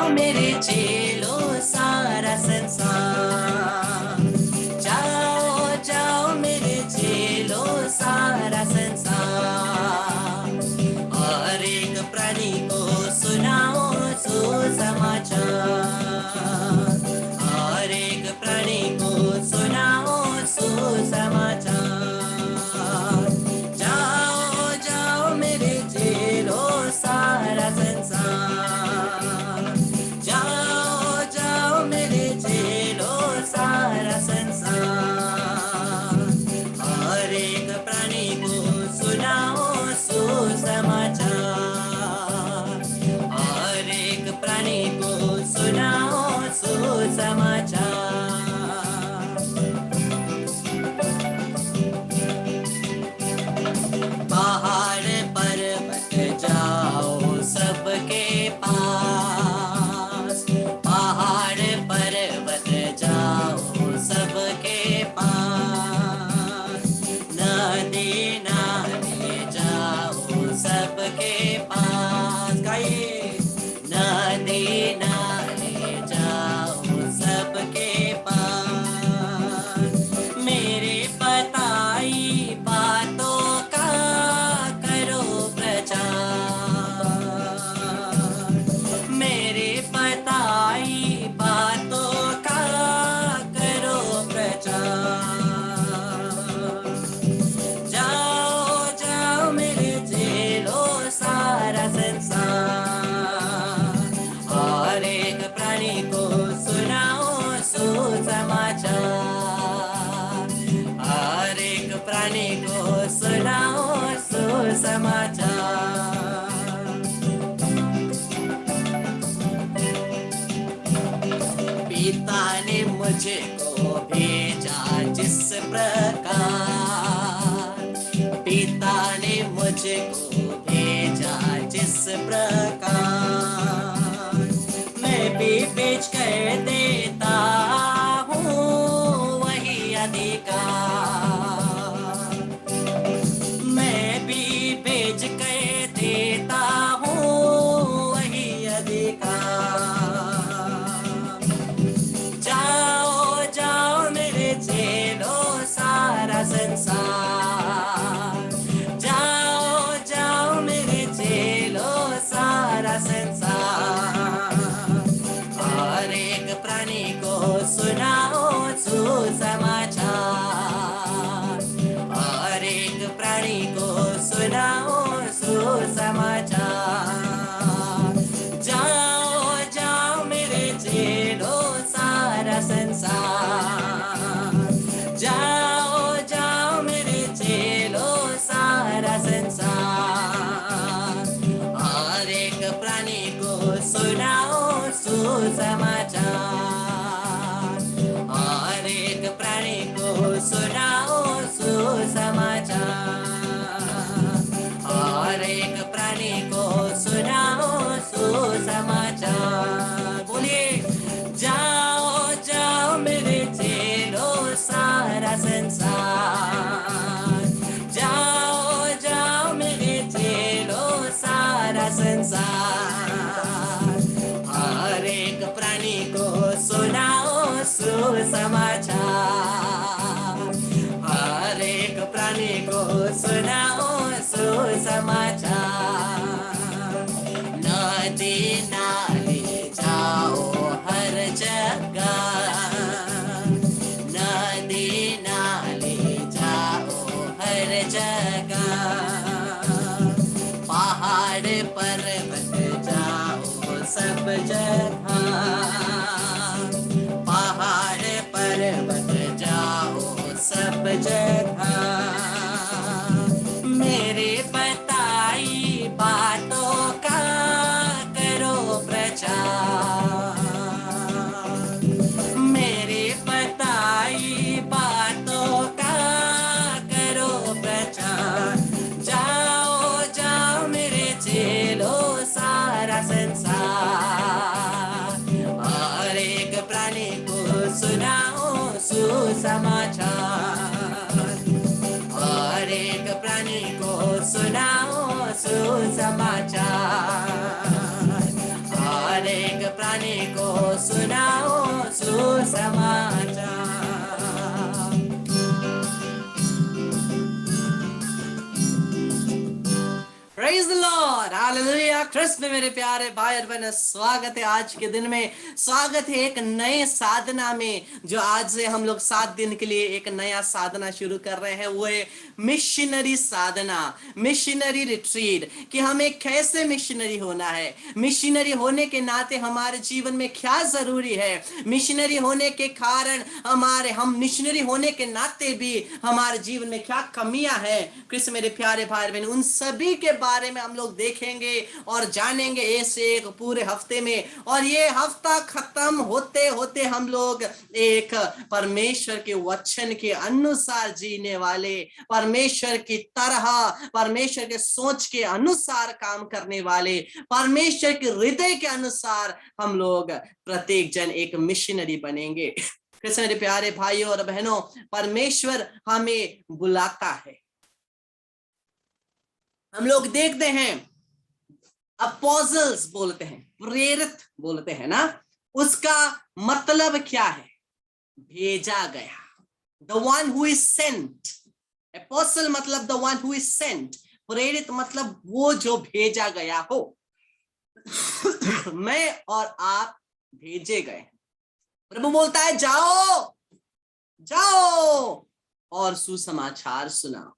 मेरे चेलो सारा संसार। जाओ जाओ मेरे चेलो सारा संसार। हर एक प्राणी को सुनाओ सुसमाचार। हर एक प्राणी को सुनाओ सुसमाचार। जाओ जाओ मेरे चेलो सारा संसार। जाओ जाओ मेरे चेलो सारा संसार। हर एक प्राणी को सुनाओ सुसमाचार। हर एक प्राणी को सुनाओ सुसमाचार। पहाड़ पर्वत जाओ सबके पास। पहाड़ पर्वत जाओ सबके पास। नदी नाले जाओ सबके पास। गाइए, नदी नाले जाओ सबके पास। मेरे बताई बातों का करो प्रचार। मेरे बताई बातों का करो प्रचार। जाओ जाओ मेरे चेलो सारा संसार। हर एक प्राणी को सुनाओ सुसमाचार। हर एक प्राणी को सुनाओ सुसमाचार। पिता ने मुझको भेजा जिस प्रकार। पिता ने मुझको भेजा जिस प्रकार। मैं भी बेच कर देता हूँ वही अधिकार। मैं भी बेच कर देता हूँ वही अधिकार। जाओ जाओ मेरे चेलो सारा संसार। जाओ जाओ मेरे चेलो सारा संसार। हर एक प्राणी को सुनाओ सुसमाचार। हर एक प्राणी को सुनाओ सुसमाचार। जाओ जाओ मेरे चेलो सारा संसार। जाओ जाओ मेरे चेलो सारा संसार। हर एक प्राणी को सुनाओ सुसमाचार। हर एक प्राणी को सुनाओ सुसमाचार। हर एक प्राणी को सुनाओ सुसमाचार। बोलिए, जाओ जाओ मेरे चेलो सारा संसार। जाओ जाओ मेरे चेलो सारा संसार। हर एक प्राणी को सुनाओ सुसमाचार। हर एक प्राणी को सुनाओ सुसमाचार। नदी नाले जाओ हर जगह। नदी नाले जाओ हर जगह। पहाड़ पर्वत जाओ सब जगह। पहाड़ पर्वत जाओ सब जगह। मेरे बताई बातों का करो प्रचार। मेरे बताई बातों का करो प्रचार। जाओ जाओ मेरे चेलो सारा संसार। हर एक प्राणी को सुनाओ सुसमाचार। हर एक प्राणी को सुनाओ सुसमाचार। हर एक प्राणी प्राणी को सुनाओ सुसमाचार। Praise the Lord, hallelujah. क्रिस्त में मेरे प्यारे भाई और बहन, स्वागत है आज के दिन में, स्वागत है एक नए साधना में, जो आज से हम लोग 7 दिन के लिए एक नया साधना शुरू कर रहे हैं। वो है मिशनरी साधना, मिशनरी रिट्रीट, कि हमें कैसे मिशनरी होना है, मिशनरी होने के नाते हमारे जीवन में क्या जरूरी है, मिशनरी होने के कारण हम मिशनरी होने के नाते भी हमारे जीवन में क्या कमियां हैं। क्रिस्त मेरे प्यारे भाई बहन, उन सभी के बारे में हम लोग देखेंगे और जानेंगे ऐसे एक पूरे हफ्ते में। और ये हफ्ता खत्म होते होते हम लोग एक परमेश्वर के वचन के अनुसार जीने वाले, परमेश्वर की तरह, परमेश्वर के सोच के अनुसार काम करने वाले, परमेश्वर के हृदय के अनुसार हम लोग प्रत्येक जन एक मिशनरी बनेंगे। कृष्ण मेरे प्यारे भाइयों और बहनों, परमेश्वर हमें बुलाता है। हम लोग देखते हैं अपोस्टल्स बोलते हैं, प्रेरित बोलते हैं ना, उसका मतलब क्या है? भेजा गया, the one who is sent। Apostle मतलब the one who is sent, प्रेरित मतलब वो जो भेजा गया हो। मैं और आप भेजे गए। प्रभु बोलता है जाओ जाओ और सुसमाचार सुनाओ।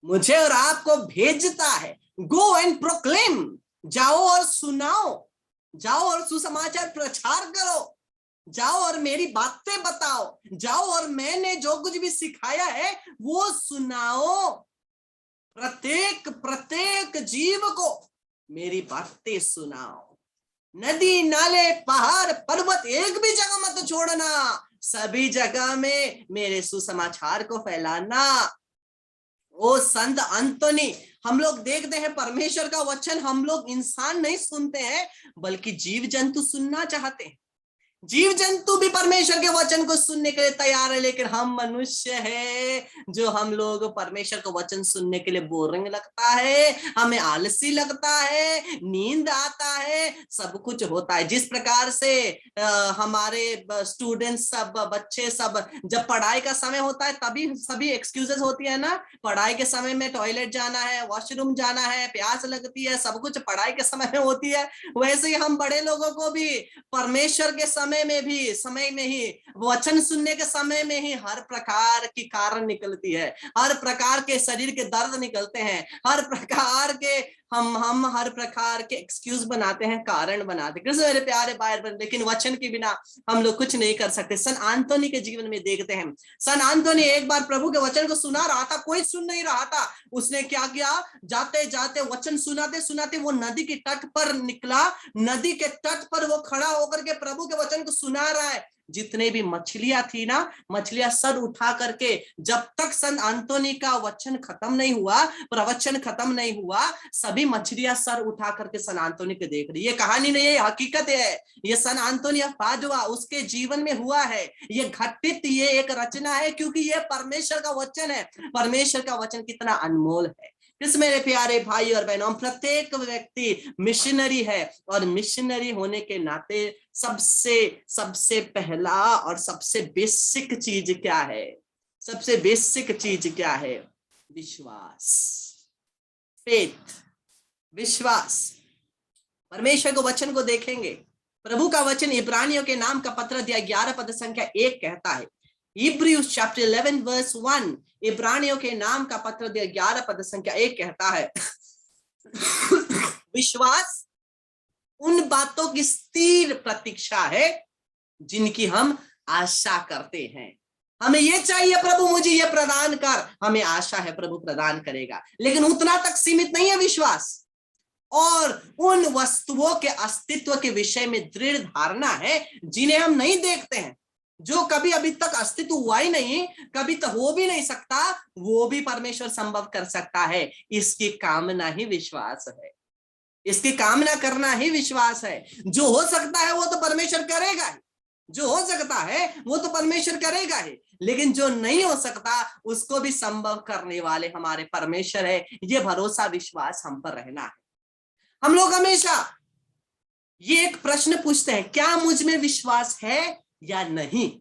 मुझे और आपको भेजता है, गो एंड प्रोक्लेम, जाओ और सुनाओ, जाओ और सुसमाचार प्रचार करो, जाओ और मेरी बातें बताओ, जाओ और मैंने जो कुछ भी सिखाया है वो सुनाओ। प्रत्येक जीव को मेरी बातें सुनाओ। नदी नाले पहाड़ पर्वत एक भी जगह मत छोड़ना, सभी जगह में मेरे सुसमाचार को फैलाना। ओ संत अंतोनी, हम लोग देखते हैं परमेश्वर का वचन हम लोग इंसान नहीं सुनते हैं, बल्कि जीव जंतु सुनना चाहते हैं। जीव जंतु भी परमेश्वर के वचन को सुनने के लिए तैयार है, लेकिन हम मनुष्य हैं जो हम लोग परमेश्वर का वचन सुनने के लिए बोरिंग लगता है, हमें आलसी लगता है, नींद आता है, सब कुछ होता है। जिस प्रकार से हमारे स्टूडेंट्स सब, बच्चे सब, जब पढ़ाई का समय होता है तभी सभी एक्सक्यूजेस होती है ना, पढ़ाई के समय में टॉयलेट जाना है, वॉशरूम जाना है, प्यास लगती है, सब कुछ पढ़ाई के समय में होती है। वैसे ही हम बड़े लोगों को भी परमेश्वर के समय में ही वचन सुनने के समय में ही हर प्रकार की कारण निकलती है, हर प्रकार के शरीर के दर्द निकलते हैं, हर प्रकार के हम हर प्रकार के एक्सक्यूज बनाते हैं, कारण बनाते हैं। कृष्ण मेरे प्यारे भाई बहन, लेकिन वचन के बिना हम लोग कुछ नहीं कर सकते। सन आंतोनी के जीवन में देखते हैं, सन आंतोनी एक बार प्रभु के वचन को सुना रहा था, कोई सुन नहीं रहा था। उसने क्या किया? जाते जाते वचन सुनाते सुनाते वो नदी के तट पर निकला। नदी के तट पर वो खड़ा होकर के प्रभु के वचन को सुना रहा है। जितने भी मछलियां थी ना, मछलियां सर उठा करके, जब तक संत अंतोनी का वचन खत्म नहीं हुआ, प्रवचन खत्म नहीं हुआ, सभी मछलियां सर उठा करके सन अंतोनी को देख रही। ये कहानी नहीं है, हकीकत है। ये सन अंतोनी ऑफ पादुआ उसके जीवन में हुआ है, ये घटित, ये एक रचना है, क्योंकि ये परमेश्वर का वचन है। परमेश्वर का वचन कितना अनमोल है। इस मेरे प्यारे भाई और बहनों, प्रत्येक व्यक्ति मिशनरी है, और मिशनरी होने के नाते सबसे पहला और सबसे बेसिक चीज क्या है? सबसे बेसिक चीज क्या है? विश्वास, फेथ, विश्वास। परमेश्वर के वचन को देखेंगे, प्रभु का वचन इब्रानियों के नाम का पत्र अध्याय 11 पद संख्या 1 कहता है, Hebrews chapter 11 verse 1, इब्रानियों के नाम का पत्र 11 पद संख्या 1 कहता है, विश्वास उन बातों की स्थिर प्रतीक्षा है जिनकी हम आशा करते हैं। हमें ये चाहिए, प्रभु मुझे ये प्रदान कर, हमें आशा है प्रभु प्रदान करेगा, लेकिन उतना तक सीमित नहीं है विश्वास। और उन वस्तुओं के अस्तित्व के विषय में दृढ़ धारणा है जिन्हें हम नहीं देखते हैं, जो कभी अभी तक अस्तित्व हुआ ही नहीं, कभी तो हो भी नहीं सकता, वो भी परमेश्वर संभव कर सकता है। इसकी कामना ही विश्वास है, इसकी कामना करना ही विश्वास है। जो हो सकता है वो तो परमेश्वर करेगा ही, जो हो सकता है वो तो परमेश्वर करेगा ही, लेकिन जो नहीं हो सकता उसको भी संभव करने वाले हमारे परमेश्वर है। ये भरोसा, विश्वास हम पर रहना है। हम लोग हमेशा ये एक प्रश्न पूछते हैं, क्या मुझ में विश्वास है या नहीं।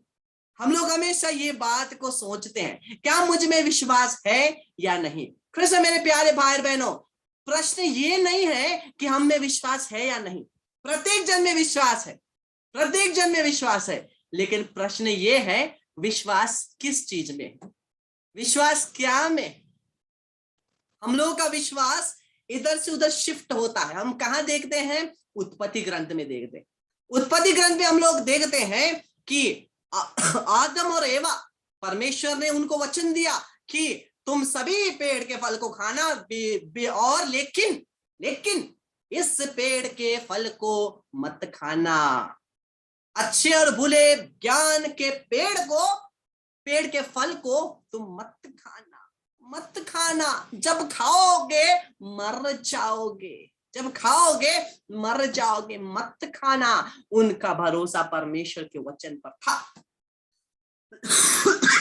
हम लोग हमेशा ये बात को सोचते हैं, क्या मुझ में विश्वास है या नहीं। कृष्ण मेरे प्यारे भाई बहनों, प्रश्न ये नहीं है कि हम में विश्वास है या नहीं, प्रत्येक जन में विश्वास है, प्रत्येक जन में विश्वास है, लेकिन प्रश्न ये है विश्वास किस चीज में, विश्वास क्या में। हम लोगों का विश्वास इधर से उधर शिफ्ट होता है। हम कहां देखते हैं, उत्पत्ति ग्रंथ में देखते हैं। उत्पत्ति ग्रंथ में हम लोग देखते हैं कि आदम और एवा, परमेश्वर ने उनको वचन दिया कि तुम सभी पेड़ के फल को खाना और लेकिन लेकिन इस पेड़ के फल को मत खाना, अच्छे और बुरे ज्ञान के पेड़ के फल को तुम मत खाना, मत खाना, जब खाओगे मर जाओगे, जब खाओगे मर जाओगे, मत खाना। उनका भरोसा परमेश्वर के वचन पर था।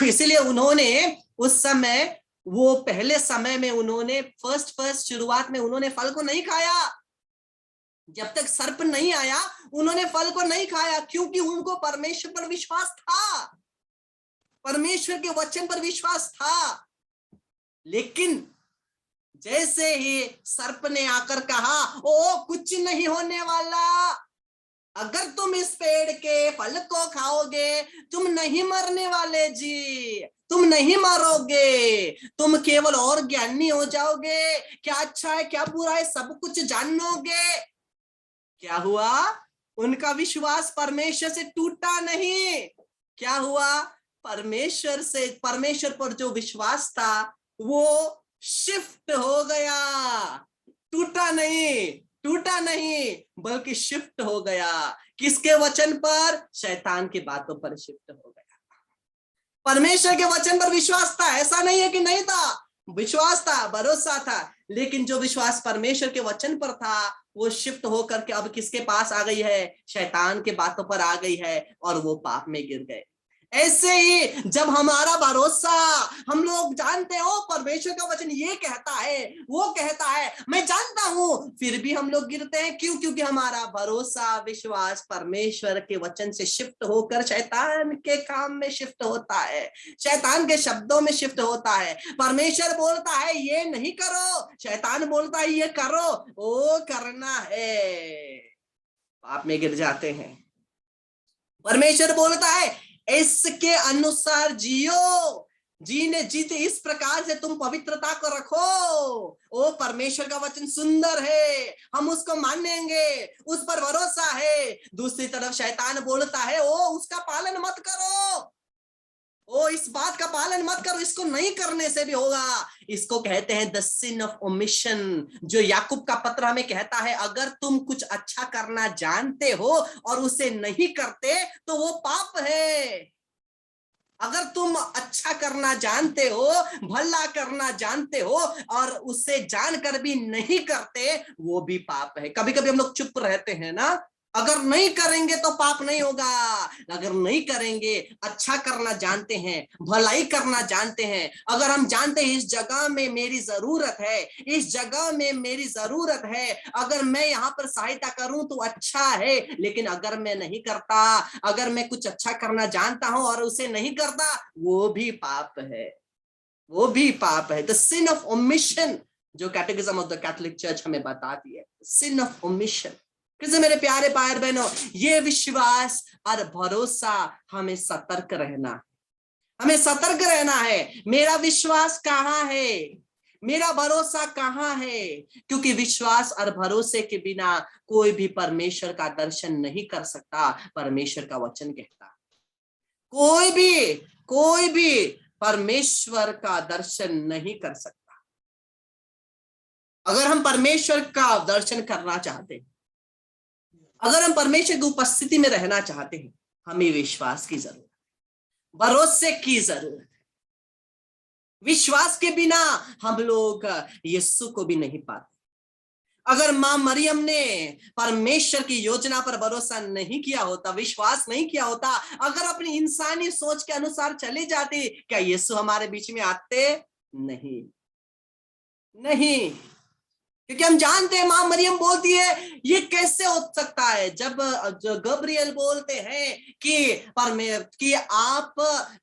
इसलिए उन्होंने उस समय, वो पहले समय में उन्होंने फर्स्ट शुरुआत में उन्होंने फल को नहीं खाया। जब तक सर्प नहीं आया उन्होंने फल को नहीं खाया, क्योंकि उनको परमेश्वर पर विश्वास था, परमेश्वर के वचन पर विश्वास था। लेकिन जैसे ही सर्प ने आकर कहा, ओ कुछ नहीं होने वाला, अगर तुम इस पेड़ के फल को खाओगे तुम नहीं मरने वाले जी, तुम नहीं मरोगे, तुम केवल और ज्ञानी हो जाओगे, क्या अच्छा है क्या बुरा है सब कुछ जानोगे। क्या हुआ, उनका विश्वास परमेश्वर से टूटा नहीं। क्या हुआ, परमेश्वर पर जो विश्वास था वो शिफ्ट हो गया, टूटा नहीं बल्कि शिफ्ट हो गया। किसके वचन पर, शैतान की बातों पर शिफ्ट हो गया। परमेश्वर के वचन पर विश्वास था, ऐसा नहीं है कि नहीं था, विश्वास था, भरोसा था, लेकिन जो विश्वास परमेश्वर के वचन पर था वो शिफ्ट होकर के अब किसके पास आ गई है, शैतान के बातों पर आ गई है, और वो पाप में गिर गए। ऐसे ही जब हमारा भरोसा, हम लोग जानते हो परमेश्वर का वचन ये कहता है वो कहता है, मैं जानता हूं, फिर भी हम लोग गिरते हैं। क्यों, क्योंकि हमारा भरोसा विश्वास परमेश्वर के वचन से शिफ्ट होकर शैतान के काम में शिफ्ट होता है, शैतान के शब्दों में शिफ्ट होता है। परमेश्वर बोलता है ये नहीं करो, शैतान बोलता है ये करो, ओ करना है, पाप में गिर जाते हैं। परमेश्वर बोलता है इसके अनुसार जियो, जीते इस प्रकार से तुम पवित्रता को रखो। ओ परमेश्वर का वचन सुंदर है, हम उसको मानेंगे, उस पर भरोसा है। दूसरी तरफ शैतान बोलता है ओ उसका पालन मत करो, ओ इस बात का पालन मत करो, इसको नहीं करने से भी होगा। इसको कहते हैं द सिन ऑफ ओमिशन, जो याकूब का पत्र हमें कहता है अगर तुम कुछ अच्छा करना जानते हो और उसे नहीं करते तो वो पाप है। अगर तुम अच्छा करना जानते हो, भला करना जानते हो और उससे जानकर भी नहीं करते, वो भी पाप है। कभी कभी हम लोग चुप रहते हैं ना, अगर नहीं करेंगे तो पाप नहीं होगा, अगर नहीं करेंगे, अच्छा करना जानते हैं, भलाई करना जानते हैं, अगर हम जानते हैं इस जगह में मेरी जरूरत है, इस जगह में मेरी जरूरत है, अगर मैं यहाँ पर सहायता करूं तो अच्छा है, लेकिन अगर मैं नहीं करता, अगर मैं कुछ अच्छा करना जानता हूं और उसे नहीं करता, वो भी पाप है, वो भी पाप है। द सिन ऑफ ओमिशन, जो कैटेकिज्म ऑफ द कैथोलिक चर्च हमें बताती है, सिन ऑफ ओमिशन। किसी मेरे प्यारे भाई बहनों, ये विश्वास और भरोसा हमें सतर्क रहना, हमें सतर्क रहना है। मेरा विश्वास कहाँ है, मेरा भरोसा कहाँ है, क्योंकि विश्वास और भरोसे के बिना कोई भी परमेश्वर का दर्शन नहीं कर सकता। परमेश्वर का वचन कहता कोई भी परमेश्वर का दर्शन नहीं कर सकता। अगर हम परमेश्वर का दर्शन करना चाहते हैं, अगर हम परमेश्वर की उपस्थिति में रहना चाहते हैं, हमें विश्वास की जरूरत है, भरोसे की जरूरत है। विश्वास के बिना हम लोग यीशु को भी नहीं पाते। अगर मां मरियम ने परमेश्वर की योजना पर भरोसा नहीं किया होता, विश्वास नहीं किया होता, अगर अपनी इंसानी सोच के अनुसार चले जाते, क्या यीशु हमारे बीच में आते? नहीं, नहीं। क्योंकि हम जानते हैं मां मरियम बोलती है ये कैसे हो सकता है, जब गब्रियल बोलते हैं कि आप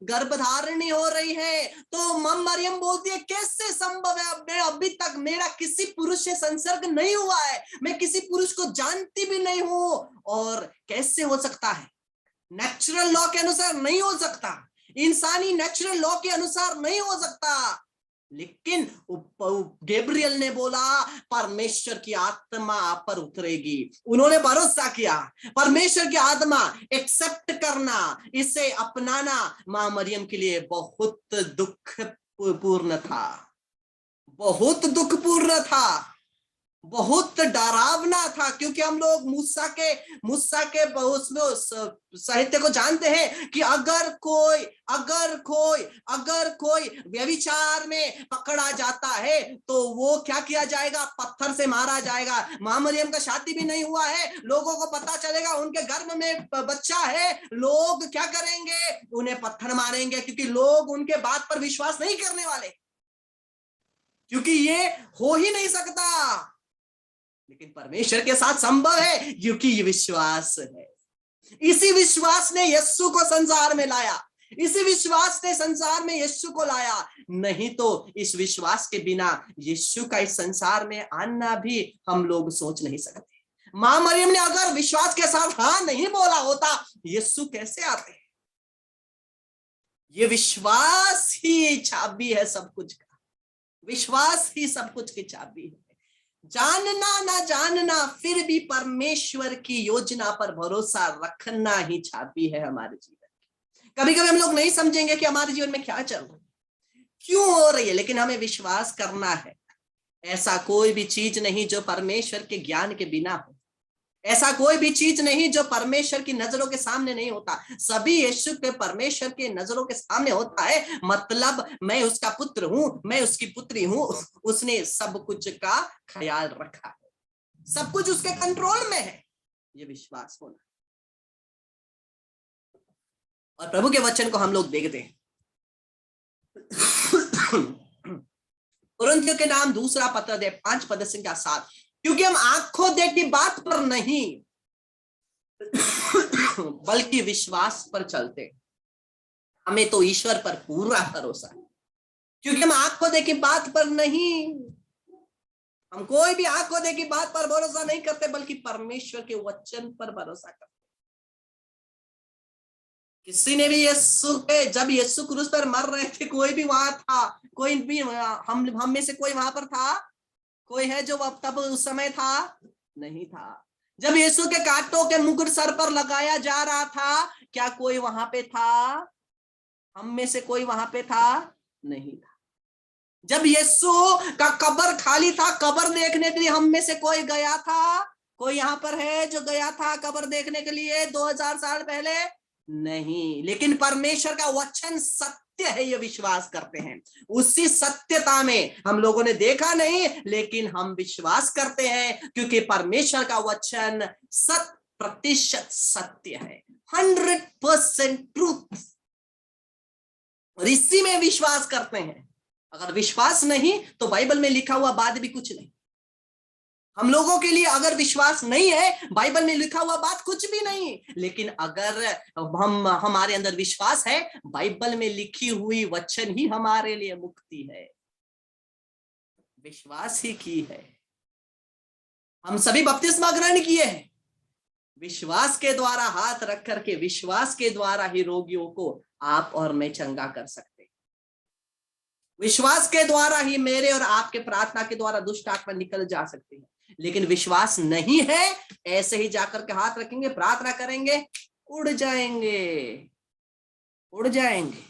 गर्भधारिणी हो रही है, तो मां मरियम बोलती है कैसे संभव है, मैं अभी तक मेरा किसी पुरुष से संसर्ग नहीं हुआ है, मैं किसी पुरुष को जानती भी नहीं हूं, और कैसे हो सकता है, नेचुरल लॉ के अनुसार नहीं हो सकता, इंसानी नेचुरल लॉ के अनुसार नहीं हो सकता। लेकिन गैब्रियल ने बोला परमेश्वर की आत्मा आप पर उतरेगी, उन्होंने भरोसा किया, परमेश्वर की आत्मा एक्सेप्ट करना, इसे अपनाना मां मरियम के लिए बहुत दुखपूर्ण था, बहुत दुखपूर्ण था, बहुत डरावना था। क्योंकि हम लोग मूसा के साहित्य को जानते हैं कि अगर कोई व्यभिचार में पकड़ा जाता है तो वो क्या किया जाएगा, पत्थर से मारा जाएगा। मां मरियम का शादी भी नहीं हुआ है, लोगों को पता चलेगा उनके गर्भ में बच्चा है, लोग क्या करेंगे, उन्हें पत्थर मारेंगे, क्योंकि लोग उनके बात पर विश्वास नहीं करने वाले, क्योंकि ये हो ही नहीं सकता। लेकिन परमेश्वर के साथ संभव है, क्योंकि ये विश्वास है। इसी विश्वास ने यीशु को संसार में लाया, इसी विश्वास ने संसार में यीशु को लाया। नहीं तो इस विश्वास के बिना यीशु का इस संसार में आना भी हम लोग सोच नहीं सकते। मां मरियम ने अगर विश्वास के साथ हाँ नहीं बोला होता, यीशु कैसे आते? ये विश्वास ही चाबी है सब कुछ का, विश्वास ही सब कुछ की चाबी है। जानना ना जानना, फिर भी परमेश्वर की योजना पर भरोसा रखना ही चाबी है हमारे जीवन की। कभी कभी हम लोग नहीं समझेंगे कि हमारे जीवन में क्या चल रहा है, क्यों हो रही है, लेकिन हमें विश्वास करना है। ऐसा कोई भी चीज नहीं जो परमेश्वर के ज्ञान के बिना हो, ऐसा कोई भी चीज नहीं जो परमेश्वर की नजरों के सामने नहीं होता। सभी यीशु के परमेश्वर के नजरों के सामने होता है। मतलब मैं उसका पुत्र हूं, मैं उसकी पुत्री हूं, उसने सब कुछ का ख्याल रखा है, सब कुछ उसके कंट्रोल में है। ये विश्वास होना। और प्रभु के वचन को हम लोग देखते हैं कुरिन्थियों के नाम दूसरा पत्र दे 5 पद से 7, क्योंकि हम आंखों देखी बात पर नहीं बल्कि विश्वास पर चलते। हमें तो ईश्वर पर पूरा भरोसा है, क्योंकि हम आंखों देखी बात पर नहीं, हम कोई भी आंखों देखी बात पर भरोसा नहीं करते, बल्कि परमेश्वर के वचन पर भरोसा करते। किसी ने भी जब यीशु क्रूस पर मर रहे थे, कोई भी वहां था, कोई भी हम में से कोई वहां पर था? कोई है जो तब उस समय था? नहीं था। जब यीशु के कांटों के मुकुट सर पर लगाया जा रहा था, क्या कोई वहां पे था? हम में से कोई वहां पे था? नहीं था। जब यीशु का कब्र खाली था, कब्र देखने के लिए हम में से कोई गया था? कोई यहाँ पर है जो गया था कब्र देखने के लिए 2000 साल पहले? नहीं। लेकिन परमेश्वर का वचन सत्य है, ये विश्वास करते हैं। उसी सत्यता में हम लोगों ने देखा नहीं, लेकिन हम विश्वास करते हैं, क्योंकि परमेश्वर का वचन 100% सत्य है, 100% ट्रूथ। और इसी में विश्वास करते हैं। अगर विश्वास नहीं तो बाइबल में लिखा हुआ बात भी कुछ नहीं। हम लोगों के लिए अगर विश्वास नहीं है, बाइबल में लिखा हुआ बात कुछ भी नहीं। लेकिन अगर हमारे अंदर विश्वास है, बाइबल में लिखी हुई वचन ही हमारे लिए मुक्ति है। विश्वास ही की है। हम सभी बपतिस्मा ग्रहण किए हैं, विश्वास के द्वारा हाथ रख करके, विश्वास के द्वारा ही रोगियों को आप और मैं चंगा कर सकते। विश्वास के द्वारा ही मेरे और आपके प्रार्थना के द्वारा दुष्ट आत्मा निकल जा सकती है। लेकिन विश्वास नहीं है, ऐसे ही जाकर के हाथ रखेंगे, प्रार्थना करेंगे, उड़ जाएंगे, उड़ जाएंगे।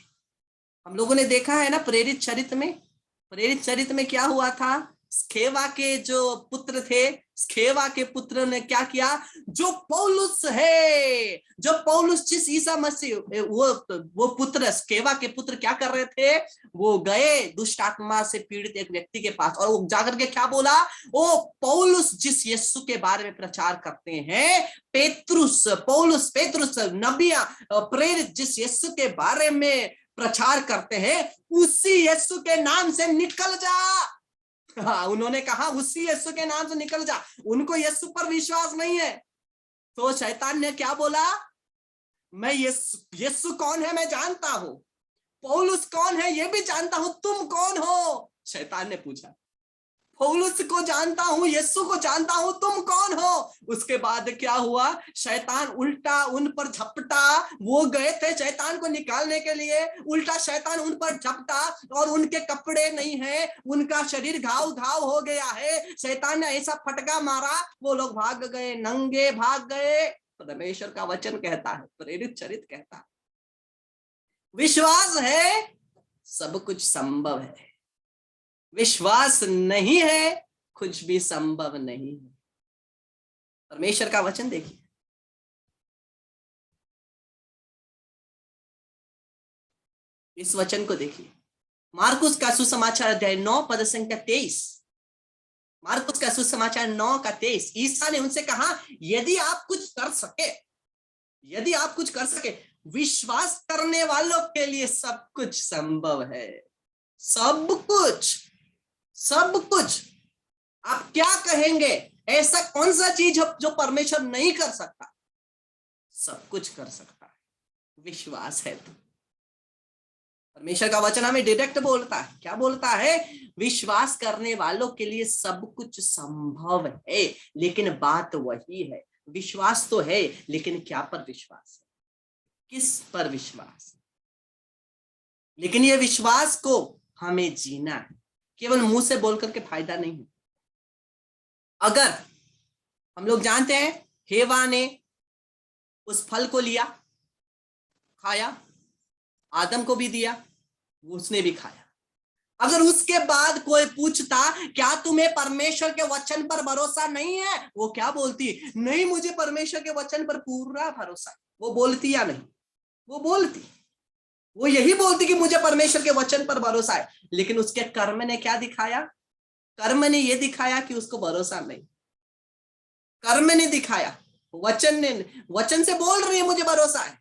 हम लोगों ने देखा है ना प्रेरित चरित्र में क्या हुआ था? स्केवा के जो पुत्र थे, स्केवा के पुत्र ने क्या किया? जो पौलुस है, जो पौलुस जिस ईसा मसीह, वो पुत्र, स्केवा के पुत्र क्या कर रहे थे? वो गए दुष्ट आत्मा से पीड़ित एक व्यक्ति के पास, और वो जाकर के क्या बोला? ओ पौलुस जिस यीशु के बारे में प्रचार करते हैं, पेतरुस नबिया प्रेरित जिस यीशु के बारे में प्रचार करते हैं, उसी यीशु के नाम से निकल जा। हाँ, उन्होंने कहा उसी यीशु के नाम से निकल जा, उनको यीशु पर विश्वास नहीं है। तो शैतान ने क्या बोला, मैं यीशु कौन है मैं जानता हूं, पौलुस कौन है ये भी जानता हूं, तुम कौन हो? शैतान ने पूछा, पौलुस को जानता हूं, यीशु को जानता हूं, तुम कौन हो? उसके बाद क्या हुआ, शैतान उल्टा उन पर झपटा। वो गए थे शैतान को निकालने के लिए, उल्टा शैतान उन पर झपटा और उनके कपड़े नहीं है, उनका शरीर घाव घाव हो गया है। शैतान ने ऐसा फटका मारा, वो लोग भाग गए, नंगे भाग गए। परमेश्वर का वचन कहता है, प्रेरित चरित कहता है, विश्वास है सब कुछ संभव है, विश्वास नहीं है कुछ भी संभव नहीं है। परमेश्वर का वचन देखिए, इस वचन को देखिए, मार्कुस का सुसमाचार अध्याय 9 पद संख्या 23। मार्कुस का सुसमाचार 9 का 23। ईसा ने उनसे कहा, यदि आप कुछ कर सके, यदि आप कुछ कर सके, विश्वास करने वालों के लिए सब कुछ संभव है। सब कुछ, सब कुछ। आप क्या कहेंगे, ऐसा कौन सा चीज जो परमेश्वर नहीं कर सकता? सब कुछ कर सकता है, विश्वास है तो। परमेश्वर का वचन हमें डायरेक्ट बोलता है, क्या बोलता है, विश्वास करने वालों के लिए सब कुछ संभव है। लेकिन बात वही है, विश्वास तो है, लेकिन क्या पर विश्वास है, किस पर विश्वास? लेकिन ये विश्वास को हमें जीना है, केवल मुंह से बोलकर के फायदा नहीं है। अगर हम लोग जानते हैं हेवा ने उस फल को लिया, खाया, आदम को भी दिया, उसने भी खाया। अगर उसके बाद कोई पूछता, क्या तुम्हें परमेश्वर के वचन पर भरोसा नहीं है? वो क्या बोलती, नहीं मुझे परमेश्वर के वचन पर पूरा भरोसा है। वो बोलती या नहीं? वो बोलती, वो यही बोलती कि मुझे परमेश्वर के वचन पर भरोसा है। लेकिन उसके कर्म ने क्या दिखाया? कर्म ने ये दिखाया कि उसको भरोसा नहीं। कर्म ने दिखाया, वचन से बोल रही है मुझे भरोसा है,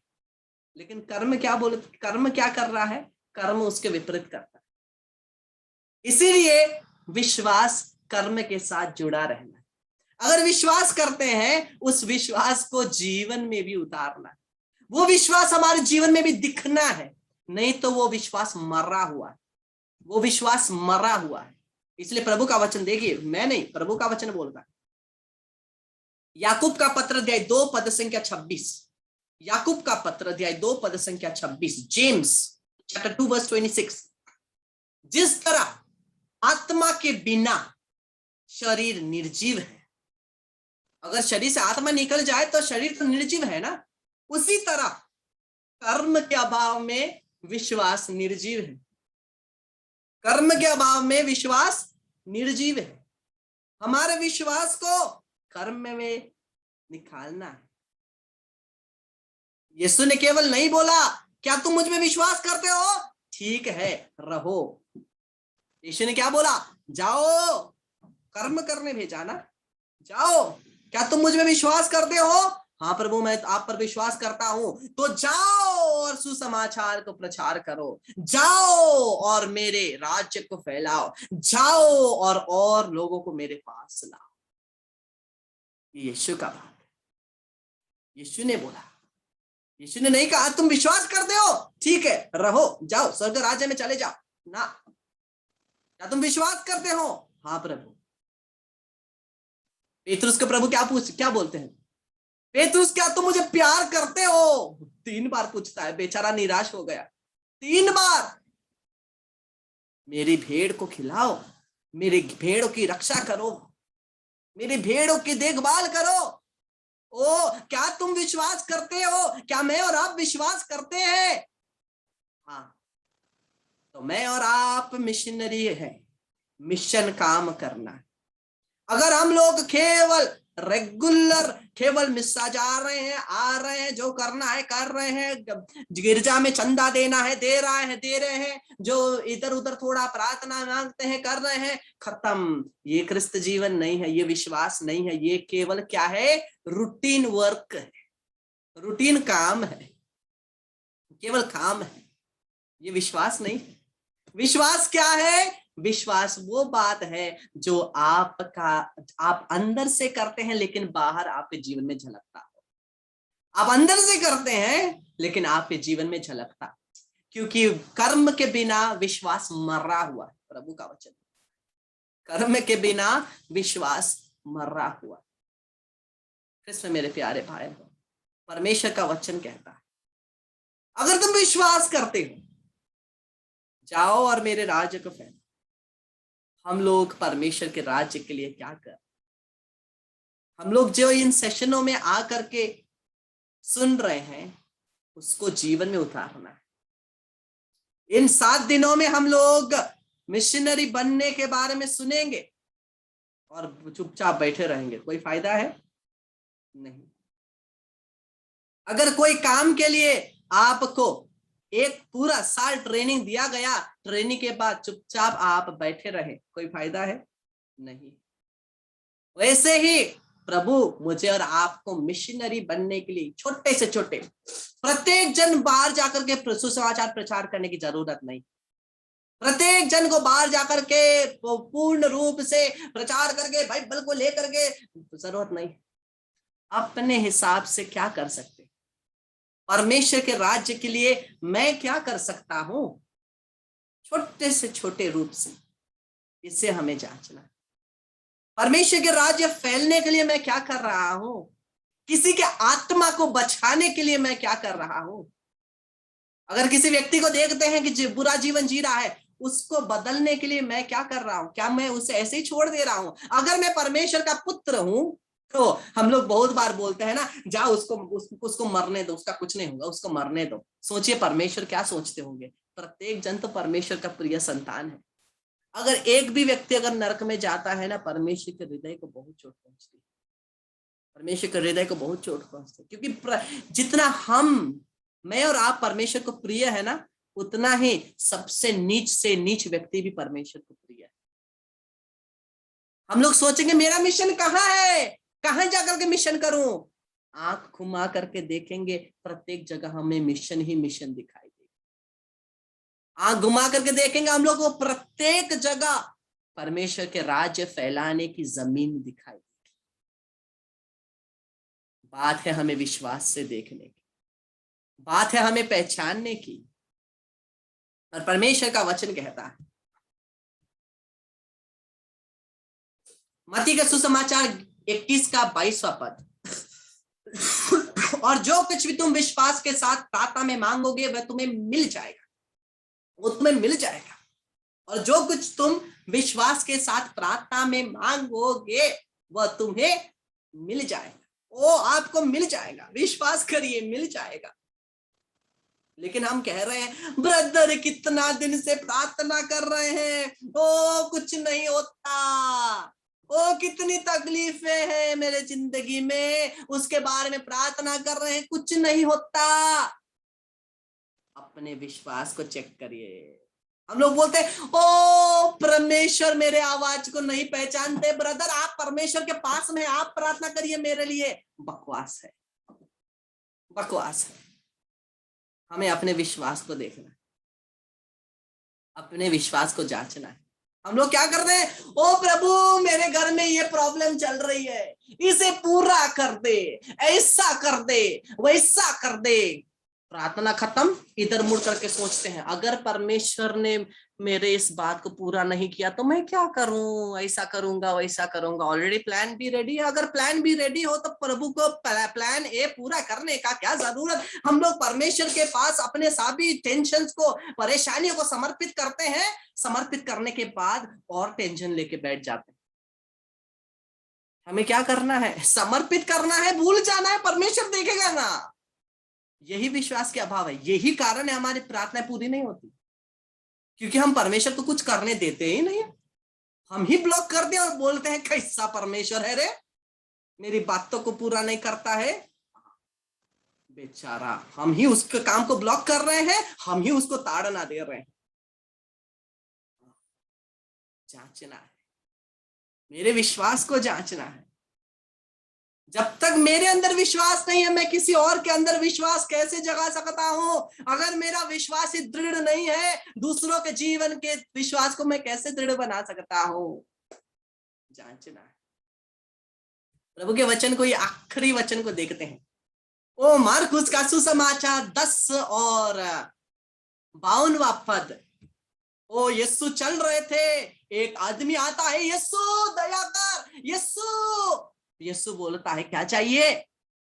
लेकिन कर्म क्या कर्म क्या कर रहा है? कर्म उसके विपरीत करता है। इसीलिए विश्वास कर्म के साथ जुड़ा रहना है। अगर विश्वास करते हैं, उस विश्वास को जीवन में भी उतारना है। वो विश्वास हमारे जीवन में भी दिखना है, नहीं तो वो विश्वास मरा हुआ है, वो विश्वास मरा हुआ है। इसलिए प्रभु का वचन देखिए, मैं नहीं, प्रभु का वचन बोलता है। याकूब का पत्र अध्याय 2 पद संख्या 26। याकूब का पत्र अध्याय 2 पद संख्या 26। James chapter 2 verse 26। जिस तरह आत्मा के बिना शरीर निर्जीव है, अगर शरीर से आत्मा निकल जाए तो शरीर तो निर्जीव है ना, उसी तरह कर्म के अभाव में विश्वास निर्जीव है। कर्म के अभाव में विश्वास निर्जीव है। हमारे विश्वास को कर्म में निकालना है। यीशु ने केवल नहीं बोला, क्या तुम मुझ में विश्वास करते हो? ठीक है, रहो। यीशु ने क्या बोला? जाओ, कर्म करने भेजा ना, जाओ। क्या तुम मुझ में विश्वास करते हो? हाँ प्रभु, मैं आप पर विश्वास करता हूं। तो जाओ और सुसमाचार को प्रचार करो, जाओ और मेरे राज्य को फैलाओ, जाओ और लोगों को मेरे पास लाओ। यीशु का बात, यीशु ने बोला। यीशु ने नहीं कहा तुम विश्वास करते हो, ठीक है रहो, जाओ स्वर्ग राज्य में चले जाओ ना। क्या तुम विश्वास करते हो? हाँ प्रभु। पेतरुस के प्रभु क्या बोलते हैं? पेतरुस, क्या तुम मुझे प्यार करते हो? 3 बार पूछता है, बेचारा निराश हो गया। 3 बार। मेरी भेड़ को खिलाओ, मेरी भेड़ों की रक्षा करो, मेरी भेड़ों की देखभाल करो। ओ, क्या तुम विश्वास करते हो? क्या मैं और आप विश्वास करते हैं? हाँ, तो मैं और आप मिशनरी है, मिशन काम करना। अगर हम लोग केवल मिस्सा जा रहे हैं, आ रहे हैं, जो करना है कर रहे हैं, गिरजा में चंदा देना है दे रहे हैं, जो इधर उधर थोड़ा प्रार्थना मांगते हैं कर रहे हैं, खत्म। ये क्रिस्त जीवन नहीं है, ये विश्वास नहीं है, ये केवल क्या है? रूटीन वर्क है, रूटीन काम है, केवल काम है। ये विश्वास नहीं। विश्वास क्या है? विश्वास वो बात है जो आप अंदर से करते हैं लेकिन बाहर आपके जीवन में झलकता हो। आप अंदर से करते हैं लेकिन आपके जीवन में झलकता, क्योंकि कर्म के बिना विश्वास मरा हुआ है। प्रभु का वचन, कर्म के बिना विश्वास मरा हुआ। कृष्ण मेरे प्यारे भाई, परमेश्वर का वचन कहता है अगर तुम विश्वास करते हो, जाओ और मेरे राज्य को फैलाओ। हम लोग परमेश्वर के राज्य के लिए क्या कर, हम लोग जो इन सेशनों में आकर के सुन रहे हैं उसको जीवन में उतारना है। इन 7 दिनों में हम लोग मिशनरी बनने के बारे में सुनेंगे और चुपचाप बैठे रहेंगे, कोई फायदा है नहीं। अगर कोई काम के लिए आपको एक पूरा साल ट्रेनिंग दिया गया, ट्रेनिंग के बाद चुपचाप आप बैठे रहे, कोई फायदा है नहीं। वैसे ही प्रभु मुझे और आपको मिशनरी बनने के लिए छोटे से छोटे, प्रत्येक जन बाहर जाकर के सुसमाचार प्रचार करने की जरूरत नहीं। प्रत्येक जन को बाहर जाकर के पूर्ण रूप से प्रचार करके बाइबल को लेकर के जरूरत नहीं। अपने हिसाब से क्या कर सकते, परमेश्वर के राज्य के लिए मैं क्या कर सकता हूं, छोटे से छोटे रूप से इसे हमें जांचना। परमेश्वर के राज्य फैलने के लिए मैं क्या कर रहा हूं, किसी के आत्मा को बचाने के लिए मैं क्या कर रहा हूं। अगर किसी व्यक्ति को देखते हैं कि बुरा जीवन जी रहा है, उसको बदलने के लिए मैं क्या कर रहा हूं, क्या मैं उसे ऐसे ही छोड़ दे रहा हूं। अगर मैं परमेश्वर का पुत्र हूं तो हम लोग बहुत बार बोलते हैं ना, जाओ उसको मरने दो, उसका कुछ नहीं होगा, उसको मरने दो। सोचिए परमेश्वर क्या सोचते होंगे। प्रत्येक जन तो परमेश्वर का प्रिय संतान है। अगर एक भी व्यक्ति अगर नरक में जाता है ना, परमेश्वर के हृदय को बहुत चोट पहुंचती है, परमेश्वर के हृदय को बहुत चोट पहुंचती है। क्योंकि जितना मैं और आप परमेश्वर को प्रिय है ना, उतना ही सबसे नीच से नीच व्यक्ति भी परमेश्वर को प्रिय है। हम लोग सोचेंगे मेरा मिशन कहाँ है, कहाँ जाकर के मिशन करूं। आंख घुमा करके देखेंगे, प्रत्येक जगह हमें मिशन ही मिशन दिखाई देगा। आंख घुमा करके देखेंगे, हम लोग को प्रत्येक जगह परमेश्वर के राज्य फैलाने की जमीन दिखाई देगी। बात है हमें विश्वास से देखने की, बात है हमें पहचानने की। और परमेश्वर का वचन कहता है मत्ती का सुसमाचार 21 का 22वां पद, और जो कुछ भी तुम विश्वास के साथ प्रार्थना में मांगोगे वह तुम्हें मिल जाएगा, वो तुम्हें मिल जाएगा। और जो कुछ तुम विश्वास के साथ प्रार्थना में मांगोगे वह तुम्हें मिल जाएगा, वो आपको मिल जाएगा। विश्वास करिए, मिल जाएगा। लेकिन हम कह रहे हैं ब्रदर कितना दिन से प्रार्थना कर रहे हैं, ओ कुछ नहीं होता, ओ कितनी तकलीफें हैं मेरे जिंदगी में, उसके बारे में प्रार्थना कर रहे हैं, कुछ नहीं होता। अपने विश्वास को चेक करिए। हम लोग बोलते हैं ओ परमेश्वर मेरे आवाज को नहीं पहचानते। ब्रदर आप परमेश्वर के पास में, आप प्रार्थना करिए मेरे लिए। बकवास है, बकवास है। हमें अपने विश्वास को देखना है, अपने विश्वास को जांचना है। हम लोग क्या करते हैं, ओ प्रभु मेरे घर में ये प्रॉब्लम चल रही है, इसे पूरा कर दे, ऐसा कर दे, वैसा कर दे। प्रार्थना खत्म, इधर मुड़ करके सोचते हैं अगर परमेश्वर ने मेरे इस बात को पूरा नहीं किया तो मैं क्या करूं, ऐसा करूंगा वैसा करूंगा। ऑलरेडी प्लान बी रेडी है। अगर प्लान बी रेडी हो तो प्रभु को प्लान ए पूरा करने का क्या जरूरत। हम लोग परमेश्वर के पास अपने सभी टेंशन्स को, परेशानियों को समर्पित करते हैं। समर्पित करने के बाद और टेंशन लेके बैठ जाते हैं। हमें क्या करना है, समर्पित करना है, भूल जाना है, परमेश्वर देखेगा ना। यही विश्वास के अभाव है, यही कारण है हमारी प्रार्थना पूरी नहीं होती, क्योंकि हम परमेश्वर को कुछ करने देते ही नहीं। हम ही ब्लॉक करते हैं और बोलते हैं कैसा परमेश्वर है रे, मेरी बातों को पूरा नहीं करता है। बेचारा, हम ही उसके काम को ब्लॉक कर रहे हैं, हम ही उसको ताड़ना दे रहे हैं। जांचना है, मेरे विश्वास को जांचना है। जब तक मेरे अंदर विश्वास नहीं है, मैं किसी और के अंदर विश्वास कैसे जगा सकता हूं? अगर मेरा विश्वास ही दृढ़ नहीं है, दूसरों के जीवन के विश्वास को मैं कैसे दृढ़ बना सकता हूं? जांचना है। प्रभु के वचन को, ये आखिरी वचन को देखते हैं। ओ मार्कुस का सुसमाचार 10 और 52वां पद। ओ यीशु चल रहे थे, एक आदमी आता है, यीशु दया कर, यीशु। यीशु बोलता है, क्या चाहिए,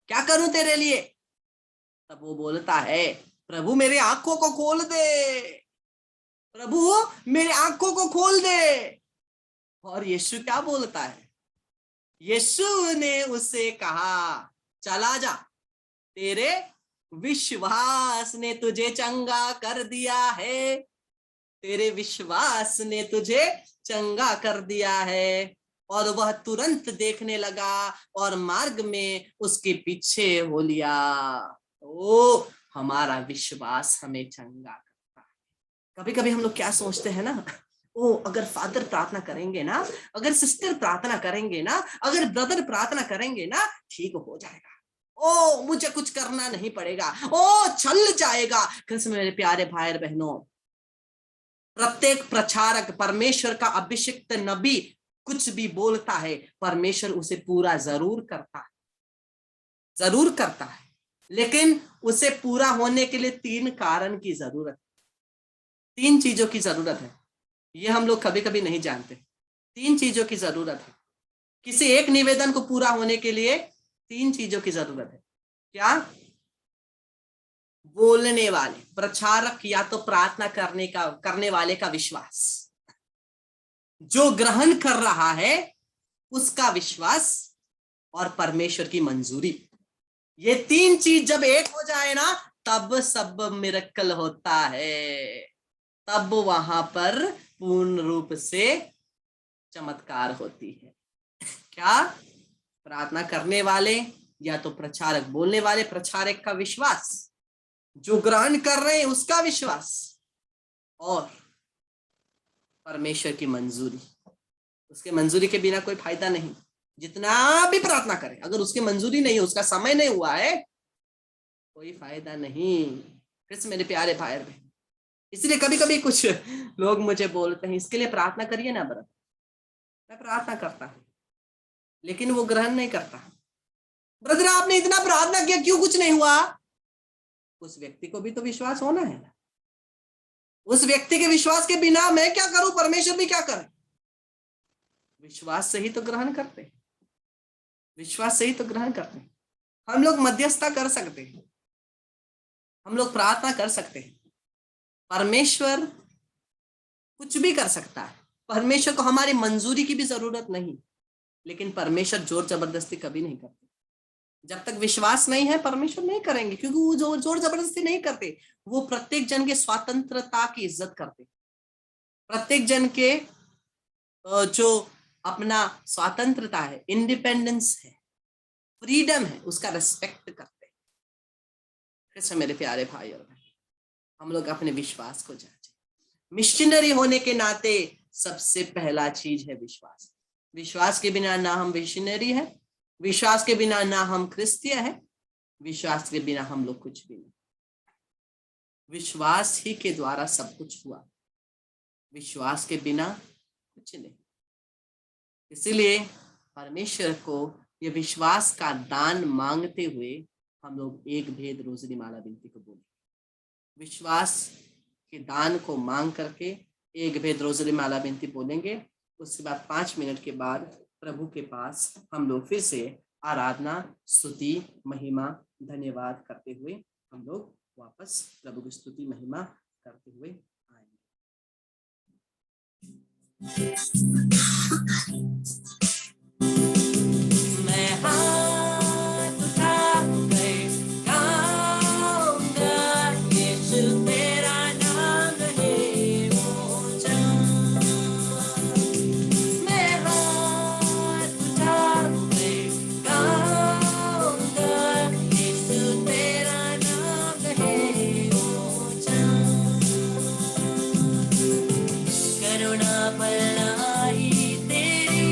क्या करूं तेरे लिए? तब वो बोलता है, प्रभु मेरे आंखों को खोल दे, प्रभु मेरे आंखों को खोल दे। और यीशु क्या बोलता है? यीशु ने उसे कहा, चला जा, तेरे विश्वास ने तुझे चंगा कर दिया है, तेरे विश्वास ने तुझे चंगा कर दिया है। और वह तुरंत देखने लगा और मार्ग में उसके पीछे हो लिया। ओ हमारा विश्वास हमें चंगा करता है। कभी कभी हम लोग क्या सोचते हैं ना, ओ अगर फादर प्रार्थना करेंगे ना, अगर सिस्टर प्रार्थना करेंगे ना, अगर ब्रदर प्रार्थना करेंगे ना, ठीक हो जाएगा, ओ मुझे कुछ करना नहीं पड़ेगा, ओ चल जाएगा। कृष्ण मेरे प्यारे भाई बहनों, प्रत्येक प्रचारक, परमेश्वर का अभिषिक्त नबी कुछ भी बोलता है, परमेश्वर उसे पूरा जरूर करता है, जरूर करता है। लेकिन उसे पूरा होने के लिए 3 कारण की जरूरत है, 3 चीजों की जरूरत है। ये हम लोग कभी कभी नहीं जानते। 3 चीजों की जरूरत है किसी एक निवेदन को पूरा होने के लिए। 3 चीजों की जरूरत है। क्या? बोलने वाले, प्रचारक या तो प्रार्थना करने वाले का विश्वास, जो ग्रहण कर रहा है उसका विश्वास, और परमेश्वर की मंजूरी। ये 3 चीज जब एक हो जाए ना, तब सब मिरेकल होता है, तब वहां पर पूर्ण रूप से चमत्कार होती है। क्या? प्रार्थना करने वाले या तो प्रचारक, बोलने वाले प्रचारक का विश्वास, जो ग्रहण कर रहे हैं उसका विश्वास, और परमेश्वर की मंजूरी। उसके मंजूरी के बिना कोई फायदा नहीं। जितना भी प्रार्थना करे, अगर उसकी मंजूरी नहीं है, उसका समय नहीं हुआ है, कोई फायदा नहीं। कृष्ण मेरे प्यारे भाई बहन, इसलिए कभी कभी कुछ लोग मुझे बोलते हैं, इसके लिए प्रार्थना करिए ना ब्रदर। मैं प्रार्थना करता हूं, लेकिन वो ग्रहण नहीं करता। ब्रदर आपने इतना प्रार्थना किया, क्यों कुछ नहीं हुआ? उस व्यक्ति को भी तो विश्वास होना है। उस व्यक्ति के विश्वास के बिना मैं क्या करूं, परमेश्वर भी क्या करे? विश्वास से ही तो ग्रहण करते, विश्वास से ही तो ग्रहण करते। हम लोग मध्यस्थता कर सकते हैं, हम लोग प्रार्थना कर सकते हैं, परमेश्वर कुछ भी कर सकता है। परमेश्वर को हमारी मंजूरी की भी जरूरत नहीं, लेकिन परमेश्वर जोर जबरदस्ती कभी नहीं करते। जब तक विश्वास नहीं है, परमेश्वर नहीं करेंगे, क्योंकि वो जोर जबरदस्ती नहीं करते। वो प्रत्येक जन के स्वतंत्रता की इज्जत करते, प्रत्येक जन के जो अपना स्वतंत्रता है, इंडिपेंडेंस है, फ्रीडम है, उसका रिस्पेक्ट करते हैं। कृष्ण मेरे प्यारे भाई और बहन, हम लोग अपने विश्वास को जांचें। मिशनरी होने के नाते सबसे पहला चीज है विश्वास। विश्वास के बिना ना हम मिशनरी है, विश्वास के बिना ना हम क्रिस्तियन है, विश्वास के बिना हम लोग कुछ भी नहीं। विश्वास ही के द्वारा सब कुछ हुआ, विश्वास के बिना कुछ नहीं। इसीलिए परमेश्वर को ये विश्वास का दान मांगते हुए हम लोग एक भेद रोजरी माला विनती को बोले। विश्वास के दान को मांग करके एक भेद रोजरी माला विनती बोलेंगे। उसके बाद 5 मिनट के बाद प्रभु के पास हम लोग फिर से आराधना, स्तुति, महिमा, धन्यवाद करते हुए हम लोग वापस प्रभु की स्तुति महिमा करते हुए आएंगे। मैं हाथ उठा के गाऊंगा, यीशु तेरा नाम है ऊंचा। मैं हाथ उठा के गाऊंगा, यीशु तेरा नाम है ऊंचा। करुणा भलाई तेरी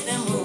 वेदमु